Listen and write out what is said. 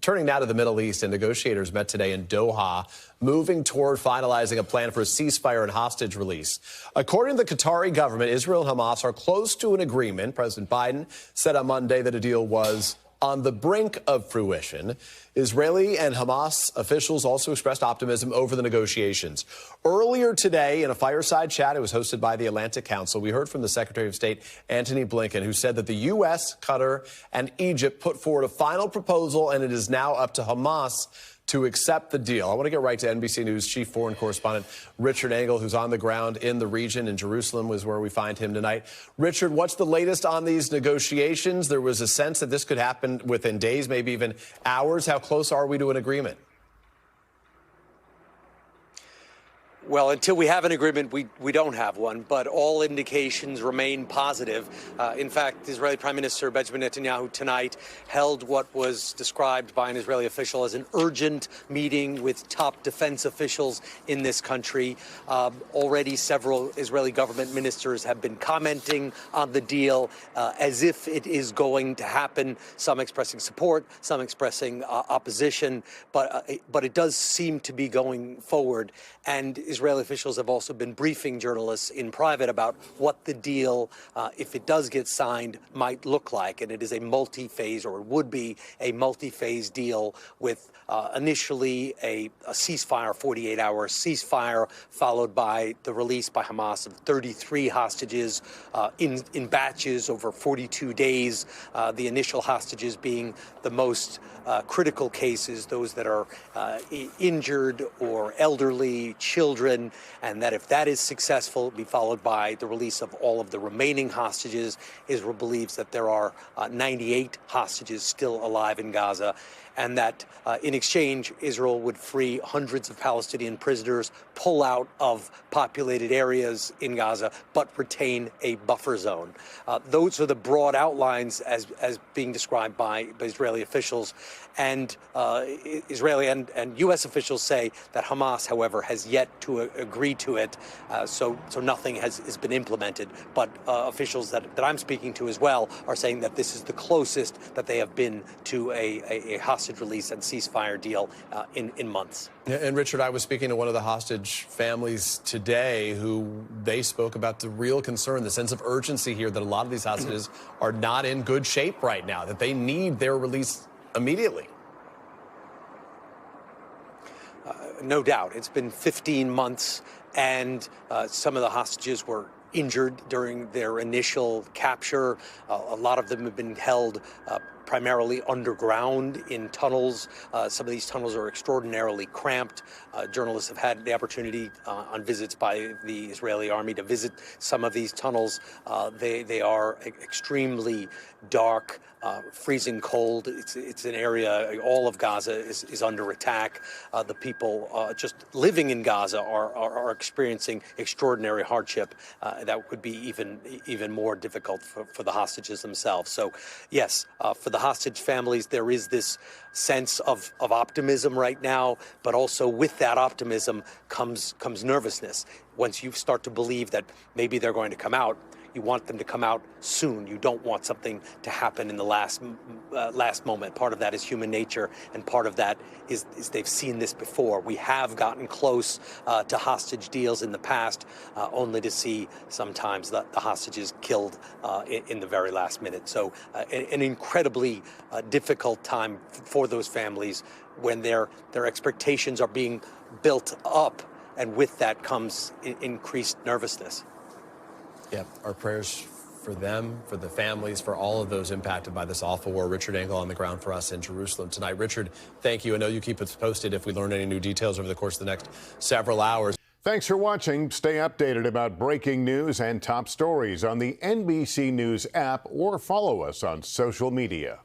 Turning now to the Middle East, and negotiators met today in Doha, moving toward finalizing a plan for a ceasefire and hostage release. According to the Qatari government, Israel and Hamas are close to an agreement. President Biden said on Monday that a deal was on the brink of fruition. Israeli and Hamas officials also expressed optimism over the negotiations. Earlier today, in a fireside chat, it was hosted by the Atlantic Council, we heard from the Secretary of State, Antony Blinken, who said that the U.S., Qatar, and Egypt put forward a final proposal, and it is now up to Hamas to accept the deal. I want to get right to NBC News chief foreign correspondent Richard Engel, who's on the ground in the region. In Jerusalem was where we find him tonight. Richard, what's the latest on these negotiations? There was a sense that this could happen within days, maybe even hours. How close are we to an agreement? Well, until we have an agreement, we don't have one, but all indications remain positive. In fact, Israeli Prime Minister Benjamin Netanyahu tonight held what was described by an Israeli official as an urgent meeting with top defense officials in this country. Already several Israeli government ministers have been commenting on the deal as if it is going to happen, some expressing support, some expressing opposition, but it does seem to be going forward. And Israeli officials have also been briefing journalists in private about what the deal, if it does get signed, might look like. And it is a multi-phase, or it would be a multi-phase deal with initially a ceasefire, 48-hour ceasefire, followed by the release by Hamas of 33 hostages in batches over 42 days, the initial hostages being the most critical cases, those that are injured or elderly, children, and that if that is successful, it'll be followed by the release of all of the remaining hostages. Israel believes that there are 98 hostages still alive in Gaza, and that in exchange, Israel would free hundreds of Palestinian prisoners, pull out of populated areas in Gaza, but retain a buffer zone. Those are the broad outlines as being described by Israeli officials. And Israeli and U.S. officials say that Hamas, however, has yet to agree to it. So nothing has been implemented. But officials that I'm speaking to as well are saying that this is the closest that they have been to a hostage release and ceasefire deal in months. Yeah, and Richard, I was speaking to one of the hostage families today who they spoke about the real concern, the sense of urgency here that a lot of these hostages are not in good shape right now, that they need their release immediately. No doubt. It's been 15 months, and some of the hostages were injured during their initial capture. A lot of them have been held primarily underground in tunnels. Some of these tunnels are extraordinarily cramped. Journalists have had the opportunity on visits by the Israeli army to visit some of these tunnels. They are extremely dark, freezing cold. It's an area, all of Gaza is under attack. The people just living in Gaza are experiencing extraordinary hardship that would be even more difficult for the hostages themselves. So yes, for the hostage families, there is this sense of optimism right now, but also with that optimism comes nervousness. Once you start to believe that maybe they're going to come out, you want them to come out soon. You don't want something to happen in the last moment. Part of that is human nature, and part of that is they've seen this before. We have gotten close to hostage deals in the past, only to see sometimes the hostages killed in the very last minute. So an incredibly difficult time for those families when their expectations are being built up, and with that comes increased nervousness. Yeah, our prayers for them, for the families, for all of those impacted by this awful war. Richard Engel on the ground for us in Jerusalem tonight. Richard, thank you. I know you keep us posted if we learn any new details over the course of the next several hours. Thanks for watching. Stay updated about breaking news and top stories on the NBC News app, or follow us on social media.